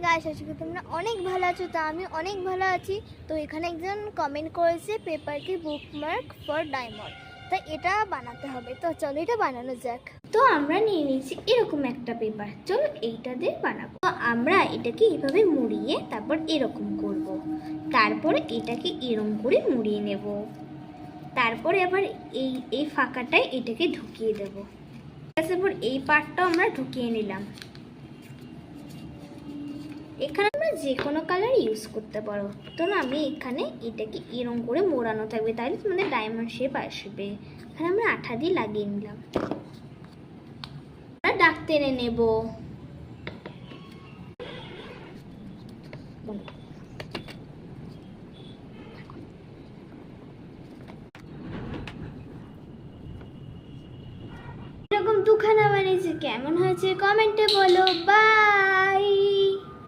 Guys, আশা করি তোমরা অনেক ভালো আছো। তা আমি অনেক ভালো আছি। তো এখানে একজন কমেন্ট করেছে পেপারকে বুকমার্ক ফর ডায়মন্ড, তাই এটা বানাতে হবে। তো চলো এটা বানানো যাক। তো আমরা নিয়ে নিয়েছি এরকম একটা পেপার, চলো এইটা দিয়ে বানাবো। তো আমরা এটাকে এইভাবে মুড়িয়ে তারপর এরকম করব, তারপরে এটাকে এরকম করে মুড়িয়ে নেব, তারপরে আবার এই এই ফাঁকাটায় এটাকে ঢুকিয়ে দেব। তারপর এই পার্টটাও আমরা ঢুকিয়ে নিলাম। এখানে আমরা যে কোনো কালার ইউজ করতে পারো। তো আমি এখানে এটাকে এরকম করে মোড়ানো থাকবে, তাহলে তোমাদের ডায়মন্ড শেপ আসবে। এখানে আমরা আঠা দিয়ে লাগিয়ে নিলাম। আমরা দাগ টেনে নেব। এরকম দুখানা বানিয়েছি, কেমন হয়েছে কমেন্টে বলো। বাই।